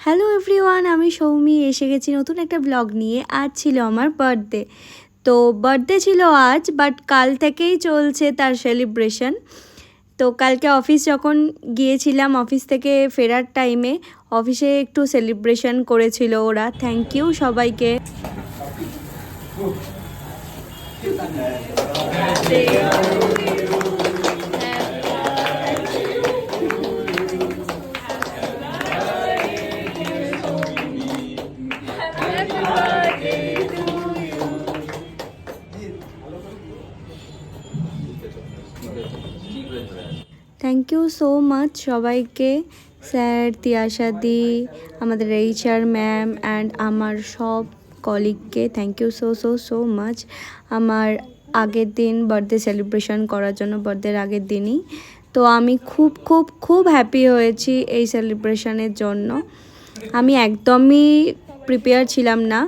Hello everyone, আমি সৌমি এসে গেছি নতুন একটা ব্লগ নিয়ে। আজ ছিল আমার বার্থডে। তো বার্থডে ছিল আজ, বাট কাল থেকেই চলছে তার সেলিব্রেশন। তো কালকে অফিস যখন গিয়েছিলাম, অফিস থেকে ফেরার টাইমে অফিসে একটু সেলিব্রেশন করেছিল ওরা। থ্যাংক ইউ সবাইকে। থ্যাংক ইউ সো মাচ সবাইকে, স্যার, তিয়াশাদি, আমাদের এইচআর ম্যাম অ্যান্ড আমার সব কলিগকে thank you so so so much. আমার আগের দিন বার্থডে সেলিব্রেশন করার জন্য, বার্থডের আগের দিনই। তো আমি খুব খুব খুব হ্যাপি হয়েছি এই সেলিব্রেশনের জন্য। আমি একদমই প্রিপেয়ার ছিলাম না।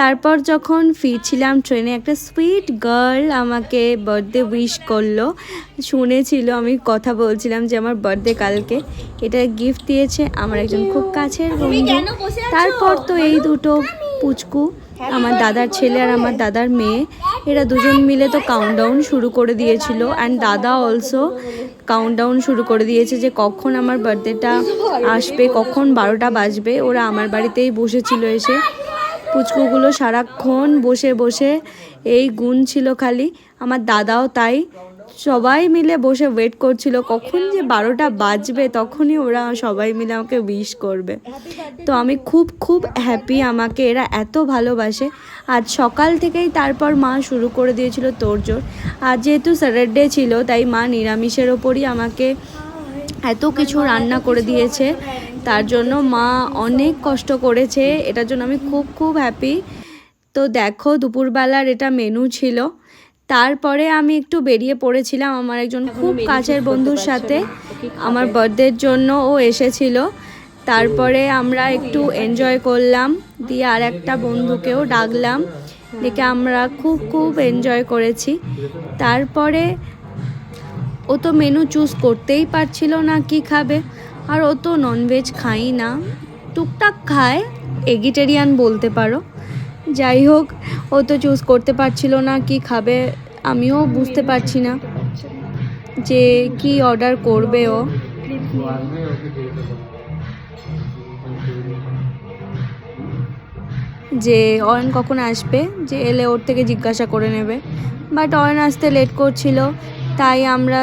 তারপর যখন ফিরছিলাম ট্রেনে, একটা সুইট গার্ল আমাকে বার্থডে উইশ করলো। শুনেছিল আমি কথা বলছিলাম যে আমার বার্থডে কালকে, এটা গিফট দিয়েছে আমার একজন খুব কাছের বন্ধু। তারপর তো এই দুটো পুচকু, আমার দাদার ছেলে আর আমার দাদার মেয়ে, এরা দুজন মিলে তো কাউন্টডাউন শুরু করে দিয়েছিল। অ্যান্ড দাদা অলসো কাউন্টডাউন শুরু করে দিয়েছে যে কখন আমার বার্থডেটা আসবে, কখন 12টা বাজবে। ওরা আমার বাড়িতেই বসেছিল এসে। পুচকুগুলো সারাক্ষণ বসে বসে এই গুনছিল খালি, আমার দাদাও তাই। সবাই মিলে বসে ওয়েট করছিল কখন যে 12টা বাজবে, তখনই ওরা সবাই মিলে আমাকে উইশ করবে। তো আমি খুব খুব হ্যাপি, আমাকে এরা এত ভালোবাসে। আজ সকাল থেকেই তারপর মা শুরু করে দিয়েছিল তোড়জোড়। আর যেহেতু স্যাটারডে ছিল, তাই মা নিরামিষের ওপরই আমাকে এত কিছু রান্না করে দিয়েছে। তার জন্য মা অনেক কষ্ট করেছে, এটার জন্য আমি খুব খুব হ্যাপি। তো দেখো দুপুরবেলার এটা মেনু ছিল। তারপরে আমি একটু বেরিয়ে পড়েছিলাম আমার একজন খুব কাছের বন্ধুর সাথে, আমার বার্থডের জন্য ও এসেছিল। তারপরে আমরা একটু এনজয় করলাম, দিয়ে আর একটা বন্ধুকেও ডাকলাম, ডেকে আমরা খুব খুব এনজয় করেছি। তারপরে ও তো মেনু চুজ করতেই পারছিল না কি খাবে, আর ও তো ননভেজ খাই না, টুকটাক খায়, এগিটেরিয়ান বলতে পারো। যাই হোক, ও তো চুজ করতে পারছিল না কি খাবে। আমিও বুঝতে পারছি না যে কি অর্ডার করবে ও। যে অয়ন কখন আসবে, যে এলে ওর থেকে জিজ্ঞাসা করে নেবে। বাট অয়ন আসতে লেট করছিল, তাই আমরা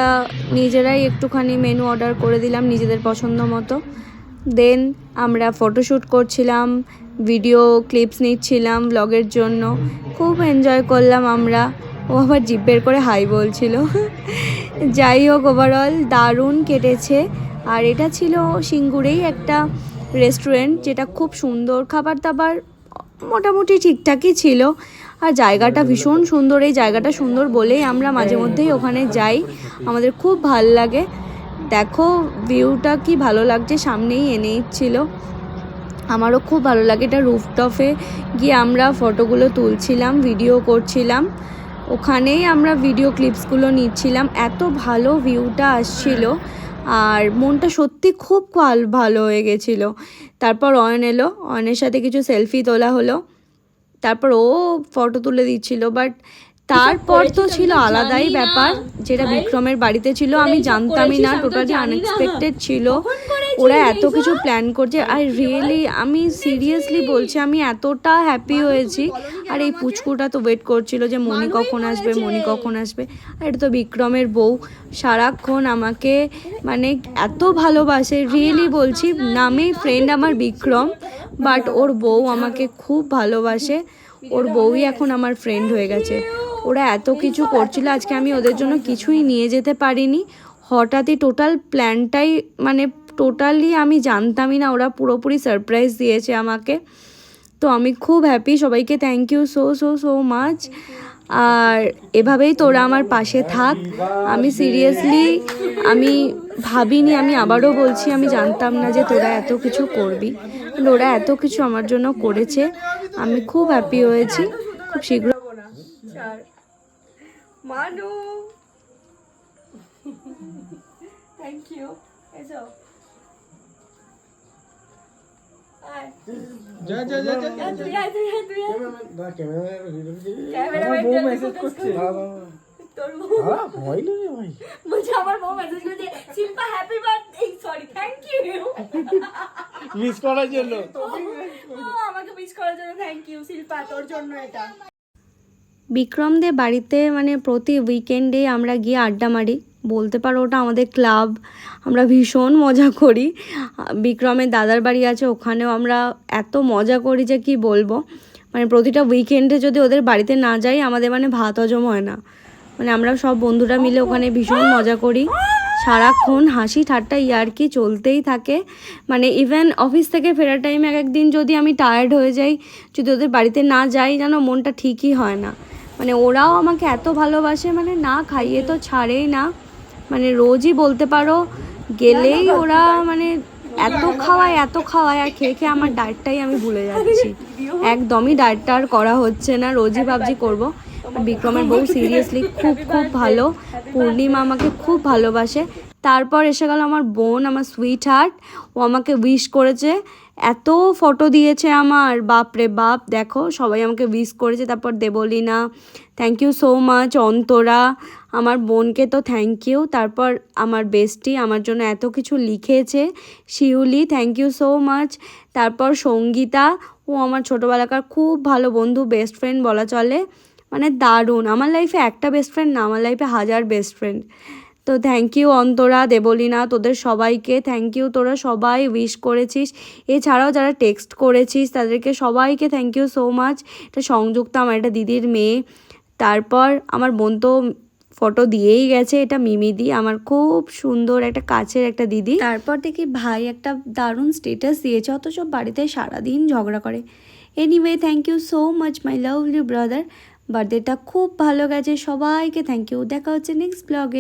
নিজেরাই একটুখানি মেনু অর্ডার করে দিলাম নিজেদের পছন্দ মতো। দেন আমরা ফটোশ্যুট করছিলাম, ভিডিও ক্লিপস নিচ্ছিলাম ব্লগের জন্য, খুব এনজয় করলাম আমরা। ও আবার জিভ বের করে হাই বলছিল। যাই হোক, ওভারঅল দারুণ কেটেছে। আর এটা ছিল সিঙ্গুরেই একটা রেস্টুরেন্ট, যেটা খুব সুন্দর, খাবার দাবার মোটামুটি ঠিকঠাকই ছিল। আর জায়গাটা ভীষণ সুন্দর। এই জায়গাটা সুন্দর বলেই আমরা মাঝে মধ্যেই ওখানে যাই, আমাদের খুব ভাল লাগে। দেখো ভিউটা কি ভালো লাগছে, সামনেই এনে ছিল। আমারও খুব ভালো লাগে। এটা রুফটপে গিয়ে আমরা ফটোগুলো তুলছিলাম, ভিডিও করছিলাম, ওখানেই আমরা ভিডিও ক্লিপসগুলো নিচ্ছিলাম। এত ভালো ভিউটা আসছিল, আর মনটা সত্যি খুব ভালো হয়ে গেছিলো। তারপর অয়ন এলো, অয়নের সাথে কিছু সেলফি তোলা হলো, তারপর ও ফটো তুলে দিচ্ছিল। বাট তারপর তো ছিল আলাদাই ব্যাপার, যেটা বিক্রমের বাড়িতে ছিল, আমি জানতামই না, টোটালি আনএক্সপেক্টেড ছিল। ওরা এত কিছু প্ল্যান করছে, আর রিয়েলি আমি সিরিয়াসলি বলছি, আমি এতটা হ্যাপি হয়েছি। আর এই পুচকুটা তো ওয়েট করছিল যে মনি কখন আসবে, মনি কখন আসবে। আর এটা তো বিক্রমের বউ, সারাক্ষণ আমাকে মানে এত ভালোবাসে, রিয়েলি বলছি। নামেই ফ্রেন্ড আমার বিক্রম, বাট ওর বউ আমাকে খুব ভালোবাসে। ওর বউই এখন আমার ফ্রেন্ড হয়ে গেছে। ওরা এত কিছু করছিল, আজকে আমি ওদের জন্য কিছুই নিয়ে যেতে পারিনি। হঠাৎই টোটাল প্ল্যানটাই মানে টোটালি আমি জানতামই না, ওরা পুরোপুরি সারপ্রাইজ দিয়েছে আমাকে। তো আমি খুব হ্যাপি, সবাইকে thank you so so so much. আর এভাবেই তোরা আমার পাশে থাক। আমি সিরিয়াসলি আমি ভাবিনি, আমি আবারও বলছি, আমি জানতাম না যে তোরা এত কিছু করবি। ওরা এত কিছু আমার জন্য করেছে, আমি খুব হ্যাপি হয়েছি। খুব শীঘ্র মানু, থ্যাংক ইউ। এসো যা যা যা যা তুই আয়, তুই আয়, তুই আয়। আমার বউ মেসেজ করছে তোর বউ ভয় লাগে ভাই বলছে, আমার বউ মেসেজ করেছে, Shilpa happy birthday, sorry thank you. Miss করার জন্য আমাকে মিস করার জন্য থ্যাংক ইউ শিল্পা, তোর জন্য এটা। বিক্রমদের বাড়িতে মানে প্রতি উইকেন্ডে আমরা গিয়ে আড্ডা মারি, বলতে পারো ওটা আমাদের ক্লাব। আমরা ভীষণ মজা করি। বিক্রমের দাদার বাড়ি আছে, ওখানেও আমরা এত মজা করি যে কি বলবো। মানে প্রতিটা উইকেন্ডে যদি ওদের বাড়িতে না যাই আমাদের মানে ভাত হজম হয় না। মানে আমরা সব বন্ধুরা মিলে ওখানে ভীষণ মজা করি, সারাক্ষণ হাসি ঠাট্টা ইয়ার্কি চলতেই থাকে। মানে ইভেন অফিস থেকে ফেরার টাইমে এক একদিন যদি আমি টায়ার্ড হয়ে যাই, যদি ওদের বাড়িতে না যাই, যেন মনটা ঠিকই হয় না। মানে ওরাও আমাকে এত ভালোবাসে, মানে না খাইয়ে তো ছাড়েই না। মানে রোজই বলতে পারো গেলেই ওরা মানে এত খাওয়ায় আর খেয়ে খেয়ে আমার ডায়েটটাই আমি ভুলে যাচ্ছি। একদমই ডায়েটটা আর করা হচ্ছে না, রোজই ভাবছি করবো। বিক্রমের বউ সিরিয়াসলি খুব খুব ভালো, পূর্ণিমা আমাকে খুব ভালোবাসে। তারপর এসে গেল আমার বোন, আমার সুইট হার্ট, ও আমাকে উইশ করেছে, এত ফটো দিয়েছে আমার, বাপরে বাপ। দেখো সবাই আমাকে উইশ করেছে। তারপর Debleena, thank you so much. Antara, আমার বোনকে তো থ্যাংক ইউ। তারপর আমার বেস্টি আমার জন্য এত কিছু লিখেছে, শিউলি, থ্যাংক ইউ সো মাচ। তারপর সঙ্গীতা, ও আমার ছোটোবেলাকার খুব ভালো বন্ধু, বেস্ট ফ্রেন্ড বলা চলে। মানে দারুণ, আমার লাইফে একটা বেস্ট ফ্রেন্ড না, আমার লাইফে 1000 বেস্ট ফ্রেন্ড। তো থ্যাংক ইউ অন্তরা, দেবলীনা, তোদের সবাইকে থ্যাংক ইউ। তোরা সবাই উইশ করেছিস, এছাড়াও যারা টেক্সট করেছিস তাদেরকে সবাইকে থ্যাংক ইউ সো মাচ। এটা সংযুক্তা, আমার একটা দিদির মেয়ে। তারপর আমার বোন তো ফটো দিয়েই গেছে, এটা মিমিদি, আমার খুব সুন্দর একটা কাছের একটা দিদি। তারপর দেখি ভাই একটা দারুণ স্টেটাস দিয়েছে, অথচ বাড়িতে সারাদিন ঝগড়া করে। Anyway thank you so much my lovely brother, বার্থডেটা খুব ভালো গেছে, সবাইকে থ্যাংক ইউ। দেখা হচ্ছে নেক্সট ব্লগে।